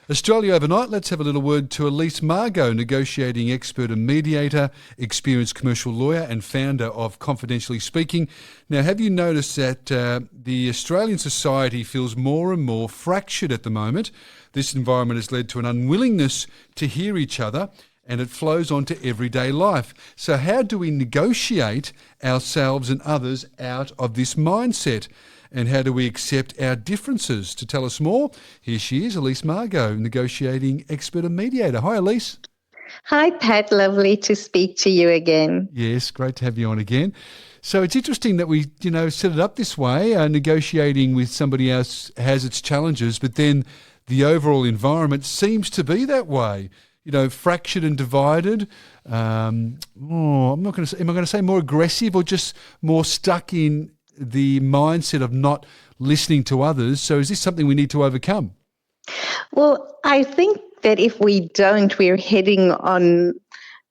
Australia Overnight, let's have a little word to Elise Margow, negotiating expert and mediator, experienced commercial lawyer and founder of Confidentially Speaking. Now, have you noticed that the Australian society feels more and more fractured at the moment? This environment has led to an unwillingness to hear each other, and it flows on to everyday life. So how do we negotiate ourselves and others out of this mindset? And how do we accept our differences? To tell us more, here she is, Elise Margow, negotiating expert and mediator. Hi, Elise. Hi, Pat. Lovely to speak to you again. Yes, great to have you on again. So it's interesting that we, set it up this way. Negotiating with somebody else has its challenges, but then the overall environment seems to be that way. Fractured and divided. I'm not going to say. Am I going to say more aggressive or just more stuck in the mindset of not listening to others? So is this something we need to overcome? Well, I think that if we don't, we're heading on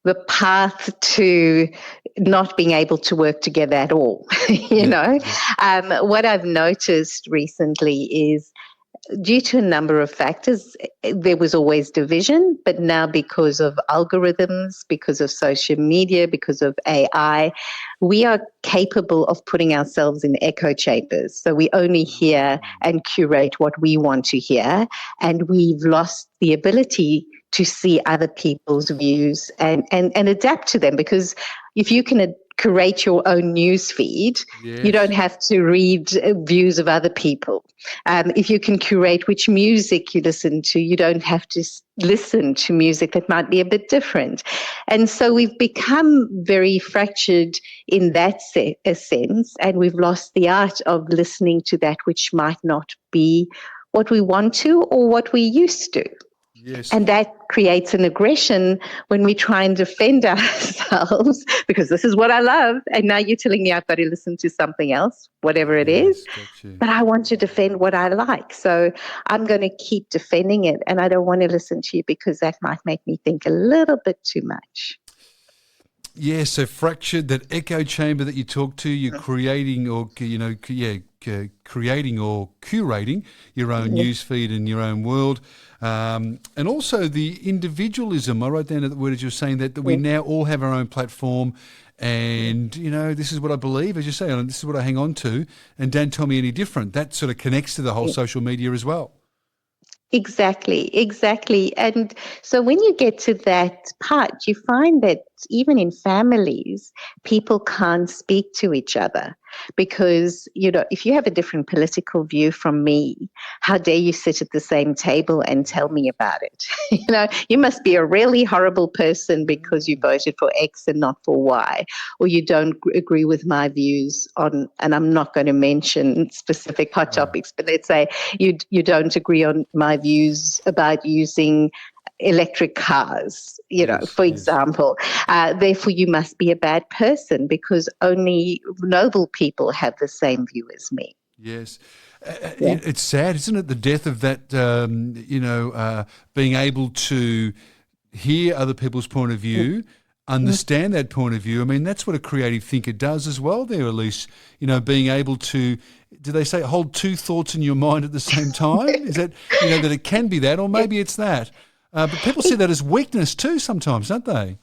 the path to not being able to work together at all. What I've noticed recently is, due to a number of factors, there was always division, but now because of algorithms, because of social media, because of AI, we are capable of putting ourselves in echo chambers. So we only hear and curate what we want to hear, and we've lost the ability to see other people's views and adapt to them, because if you can curate your own news feed, yes, you don't have to read views of other people. If you can curate which music you listen to, you don't have to listen to music that might be a bit different. And so we've become very fractured in that sense, and we've lost the art of listening to that which might not be what we want to or what we used to. Yes. And that creates an aggression when we try and defend ourselves, because this is what I love, and now you're telling me I've got to listen to something else, whatever it is. Gotcha. But I want to defend what I like. So I'm going to keep defending it, and I don't want to listen to you because that might make me think a little bit too much. Yeah, so fractured, that echo chamber that you talk to, you're creating or, creating or curating your own news feed and your own world. And also the individualism. I wrote down the word as you were saying that we now all have our own platform, and, this is what I believe, as you say, and this is what I hang on to, and don't tell me any different. That sort of connects to the whole social media as well. Exactly. And so when you get to that part, you find that even in families, people can't speak to each other because, if you have a different political view from me, how dare you sit at the same table and tell me about it? You must be a really horrible person because you voted for X and not for Y, or you don't agree with my views on, and I'm not going to mention specific hot topics, but let's say you don't agree on my views about using electric cars, for example. Therefore, you must be a bad person because only noble people have the same view as me. Yes. It's sad, isn't it? The death of that, being able to hear other people's point of view, understand that point of view. I mean, that's what a creative thinker does as well there, Elise. Being able to, do they say hold two thoughts in your mind at the same time? Is that, that it can be that, or maybe it's that. But people see that as weakness too sometimes, don't they?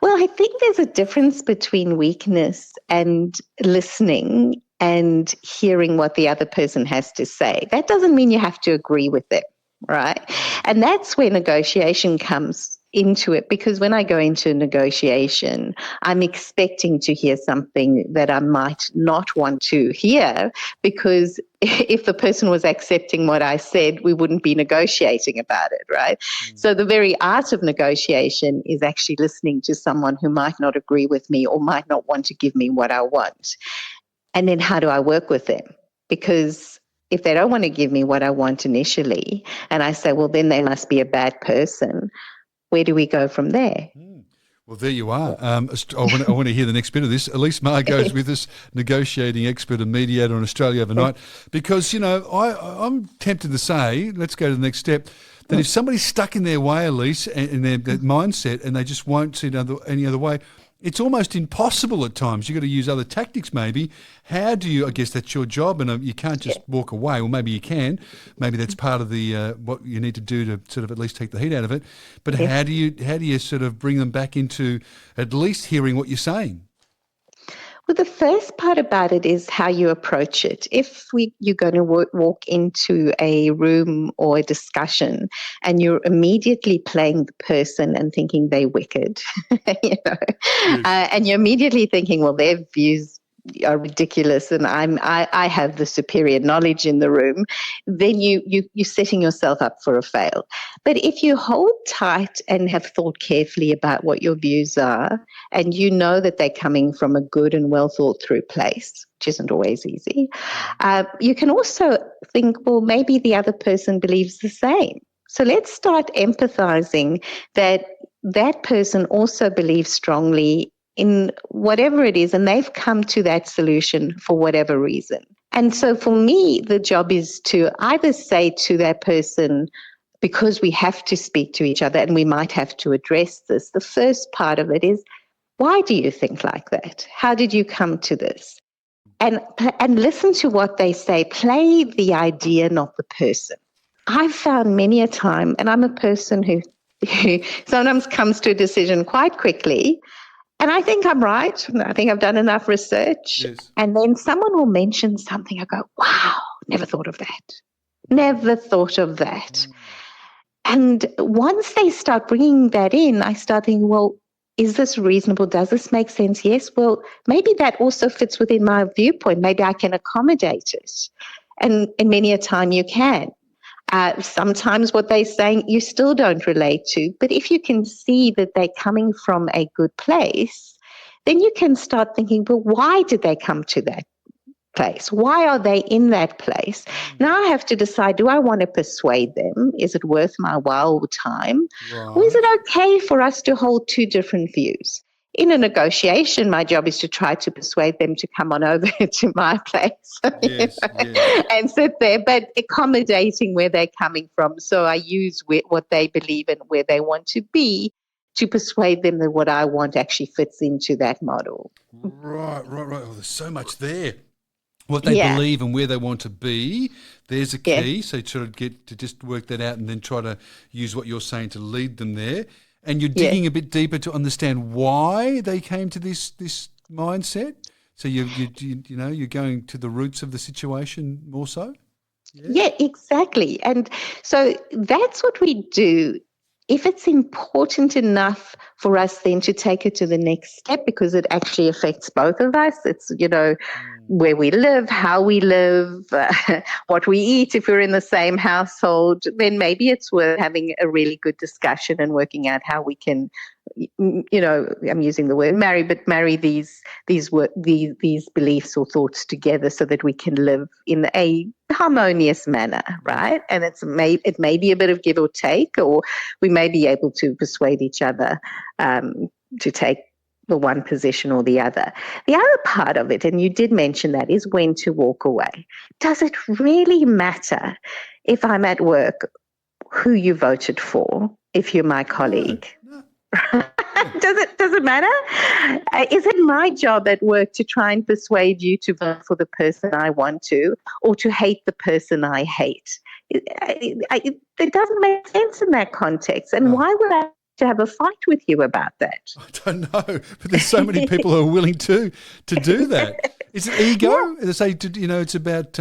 Well, I think there's a difference between weakness and listening and hearing what the other person has to say. That doesn't mean you have to agree with it, right? And that's where negotiation comes into it, because when I go into a negotiation, I'm expecting to hear something that I might not want to hear, because if the person was accepting what I said, we wouldn't be negotiating about it, right? So the very art of negotiation is actually listening to someone who might not agree with me or might not want to give me what I want. And then how do I work with them? Because if they don't want to give me what I want initially, and I say, well, then they must be a bad person, where do we go from there? Well, there you are. I want to hear the next bit of this. Elise Margow is with us, negotiating expert and mediator on Australia Overnight, because, I'm tempted to say, let's go to the next step, that if somebody's stuck in their way, Elise, in their mindset, and they just won't see any other way, it's almost impossible at times. You've got to use other tactics maybe. How do you, I guess that's your job, and you can't just walk away, or maybe you can. Maybe that's part of the what you need to do to sort of at least take the heat out of it. But how do you sort of bring them back into at least hearing what you're saying? Well, the first part about it is how you approach it. If you're going to walk into a room or a discussion and you're immediately playing the person and thinking they're wicked, and you're immediately thinking, well, their views are ridiculous and I have the superior knowledge in the room, then you're setting yourself up for a fail. But if you hold tight and have thought carefully about what your views are, and you know that they're coming from a good and well thought through place, which isn't always easy, you can also think, well, maybe the other person believes the same. So let's start empathizing that that person also believes strongly in whatever it is, and they've come to that solution for whatever reason. And so for me, the job is to either say to that person, because we have to speak to each other and we might have to address this, the first part of it is, why do you think like that? How did you come to this? And listen to what they say. Play the idea, not the person. I've found many a time, and I'm a person who sometimes comes to a decision quite quickly, and I think I'm right. I think I've done enough research. Yes. And then someone will mention something. I go, wow, never thought of that. Never thought of that. And once they start bringing that in, I start thinking, well, is this reasonable? Does this make sense? Yes. Well, maybe that also fits within my viewpoint. Maybe I can accommodate it. And many a time you can. Sometimes what they're saying you still don't relate to, but if you can see that they're coming from a good place, then you can start thinking, well, why did they come to that place? Why are they in that place? Now I have to decide, do I want to persuade them? Is it worth my while time? Right. Or is it okay for us to hold two different views? In a negotiation, my job is to try to persuade them to come on over to my place and sit there, but accommodating where they're coming from. So I use what they believe and where they want to be to persuade them that what I want actually fits into that model. Right. Oh, there's so much there. What they believe and where they want to be, there's a key. Yeah. So sort of get to just work that out and then try to use what you're saying to lead them there. And you're digging a bit deeper to understand why they came to this mindset. So you're going to the roots of the situation more so. Yeah, exactly. And so that's what we do. If it's important enough for us then to take it to the next step, because it actually affects both of us. It's, where we live, how we live, what we eat if we're in the same household, then maybe it's worth having a really good discussion and working out how we can, I'm using the word marry, but marry these beliefs or thoughts together so that we can live in a harmonious manner, right? And it may be a bit of give or take, or we may be able to persuade each other to take the one position or the other. The other part of it, and you did mention that, is when to walk away. Does it really matter if I'm at work who you voted for, if you're my colleague? No. Does it matter? Is it my job at work to try and persuade you to vote for the person I want to, or to hate the person I hate? It doesn't make sense in that context. And why would I to have a fight with you about that? I don't know, but there's so many people who are willing to do that. Is it ego? Yeah. They say, it's about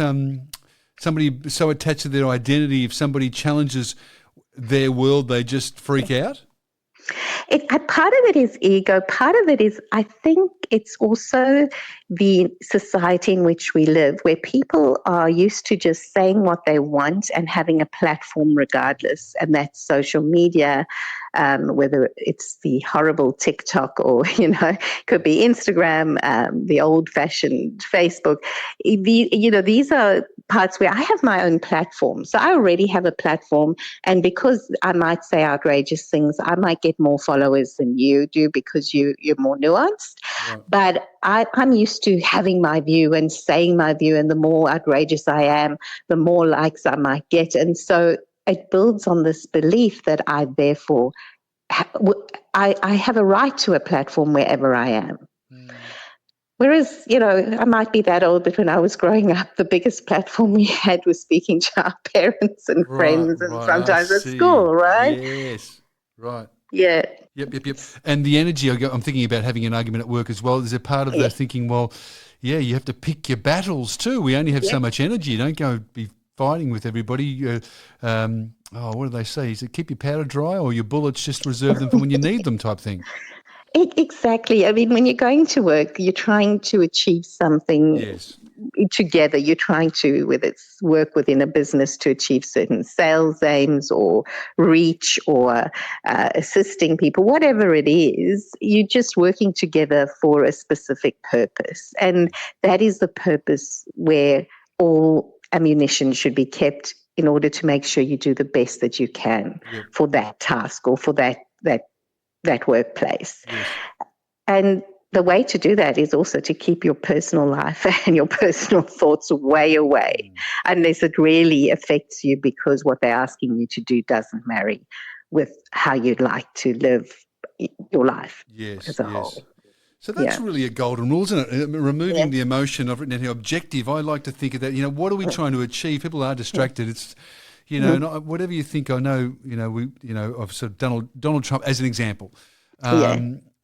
somebody so attached to their identity. If somebody challenges their world, they just freak out. Part of it is ego. Part of it is, I think it's also the society in which we live, where people are used to just saying what they want and having a platform regardless. And that's social media, whether it's the horrible TikTok or, could be Instagram, the old-fashioned Facebook. These are parts where I have my own platform. So I already have a platform. And because I might say outrageous things, I might get more followers than you do because you're more nuanced. Right. But I'm used to having my view and saying my view, and the more outrageous I am, the more likes I might get. And so it builds on this belief that I therefore I have a right to a platform wherever I am. Whereas, I might be that old, but when I was growing up, the biggest platform we had was speaking to our parents and friends and I sometimes at see. school, right? Yes, right. Yeah. Yep. And the energy, I'm thinking about having an argument at work as well. There's a part of Yeah. that thinking, well, yeah, you have to pick your battles too. We only have so much energy. You don't go be fighting with everybody. What do they say? Is it keep your powder dry, or your bullets just reserve them for when you need them type thing? Exactly. I mean, when you're going to work, you're trying to achieve something together. You're trying to, whether it's work within a business to achieve certain sales aims or reach or assisting people, whatever it is, you're just working together for a specific purpose. And that is the purpose where all ammunition should be kept in order to make sure you do the best that you can for that task or for that workplace. Yes. And the way to do that is also to keep your personal life and your personal thoughts way away, unless it really affects you because what they're asking you to do doesn't marry with how you'd like to live your life as a whole. So that's really a golden rule, isn't it? Removing the emotion. I've written down here, objective. I like to think of that. What are we trying to achieve? People are distracted. It's not, whatever you think. I know. I've sort of Donald Trump as an example. I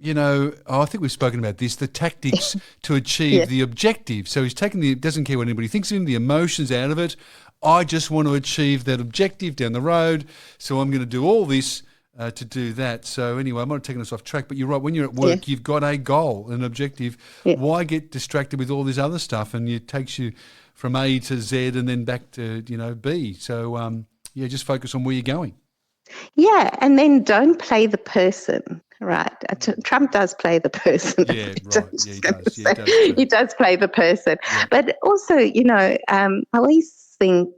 think we've spoken about this. The tactics to achieve the objective. So he's taken doesn't care what anybody thinks of him. The emotions out of it. I just want to achieve that objective down the road. So I'm going to do all this. To do that. So anyway, I'm not taking us off track, but you're right. When you're at work, you've got a goal, an objective. Why get distracted with all this other stuff? And it takes you from A to Z and then back to, B. So, just focus on where you're going. Yeah, and then don't play the person, right? Trump does play the person. Yeah, right. He does play the person. Yeah. But also, I always think,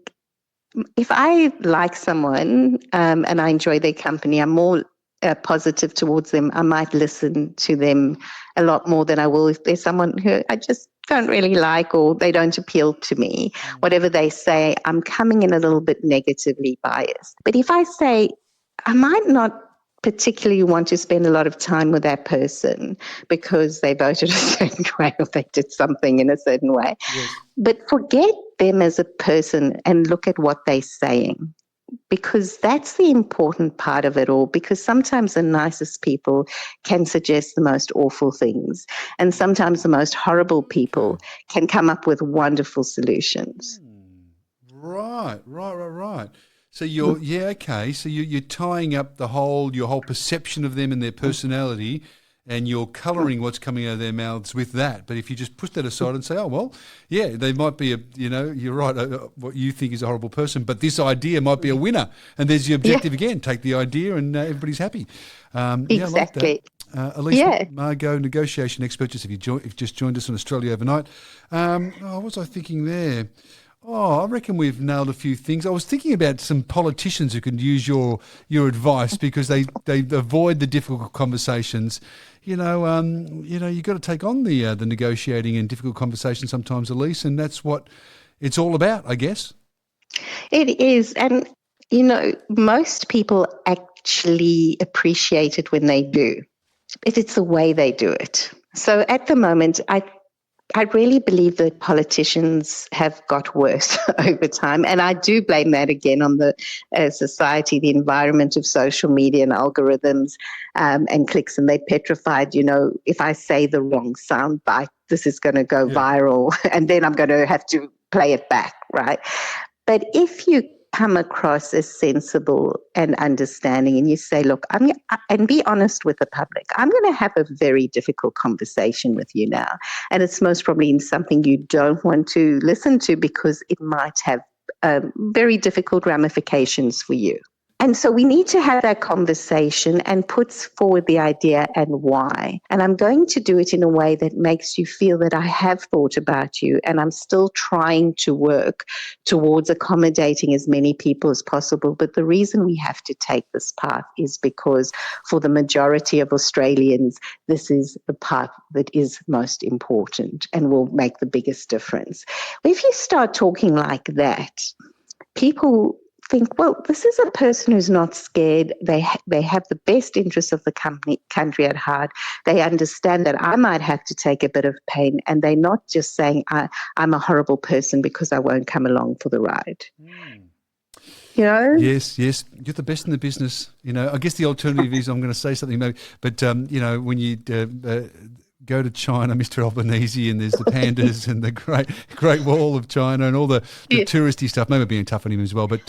if I like someone and I enjoy their company, I'm more positive towards them. I might listen to them a lot more than I will if there's someone who I just don't really like or they don't appeal to me. Whatever they say, I'm coming in a little bit negatively biased. But if I say, I might not particularly want to spend a lot of time with that person because they voted a certain way or they did something in a certain way. Yes. But forget them as a person and look at what they're saying, because that's the important part of it all, because sometimes the nicest people can suggest the most awful things, and sometimes the most horrible people can come up with wonderful solutions. Right. So So you're tying up your whole perception of them and their personality, and you're colouring what's coming out of their mouths with that. But if you just push that aside and say, oh, well, yeah, they might be you're right, what you think is a horrible person, but this idea might be a winner. And there's the objective again. Take the idea and everybody's happy. Exactly. I like that. Elise Margow, negotiation expert, if you've just joined us on Australia Overnight. What was I thinking there? I reckon we've nailed a few things. I was thinking about some politicians who can use your advice because they avoid the difficult conversations. You've got to take on the negotiating and difficult conversations sometimes, Elise, and that's what it's all about, I guess. It is, and most people actually appreciate it when they do, but it's the way they do it. So at the moment, I really believe that politicians have got worse over time. And I do blame that again on the society, the environment of social media and algorithms and clicks. And they petrified, if I say the wrong sound bite, this is going to go viral and then I'm going to have to play it back, right? But if you come across as sensible and understanding and you say, look, and be honest with the public, I'm going to have a very difficult conversation with you now. And it's most probably in something you don't want to listen to because it might have very difficult ramifications for you. And so we need to have that conversation and put forward the idea and why. And I'm going to do it in a way that makes you feel that I have thought about you and I'm still trying to work towards accommodating as many people as possible. But the reason we have to take this path is because for the majority of Australians, this is the path that is most important and will make the biggest difference. If you start talking like that, people think, well, this is a person who's not scared. They have the best interests of the country at heart. They understand that I might have to take a bit of pain, and they're not just saying I'm a horrible person because I won't come along for the ride. You know? Yes, you're the best in the business. You know, I guess the alternative is I'm going to say something maybe, but you know, when you go to China, Mr. Albanese, and there's the pandas and the Great Wall of China and all the touristy stuff. Maybe being tough on him as well, but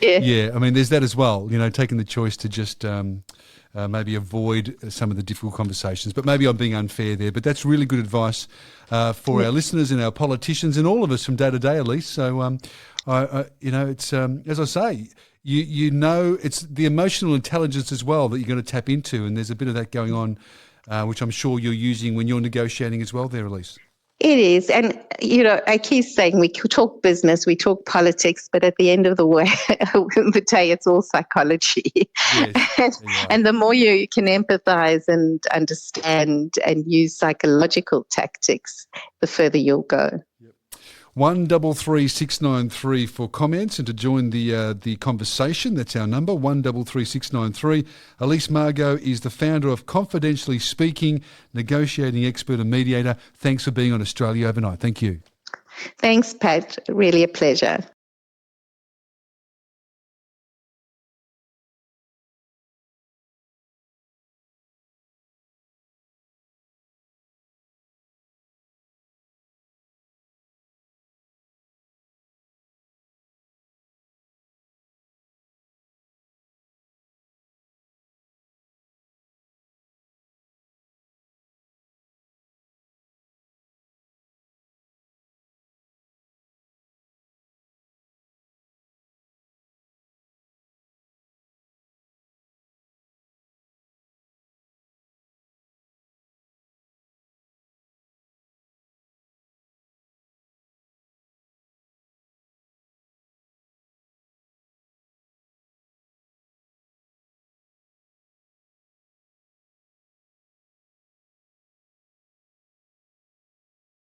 yeah, I mean, there's that as well. You know, taking the choice to just maybe avoid some of the difficult conversations. But maybe I'm being unfair there. But that's really good advice for our listeners and our politicians and all of us from day to day, Elise. So, you know, it's as I say. You know, it's the emotional intelligence as well that you're going to tap into, and there's a bit of that going on, which I'm sure you're using when you're negotiating as well there, Elise. It is. And, you know, I keep saying we talk business, we talk politics, but at the end of the day, it's all psychology. Yes, and the more you can empathize and understand and use psychological tactics, the further you'll go. 133693 for comments and to join the conversation. That's our number, 133693. Elise Margow is the founder of Confidentially Speaking, negotiating expert and mediator. Thanks for being on Australia Overnight. Thank you. Thanks, Pat. Really a pleasure.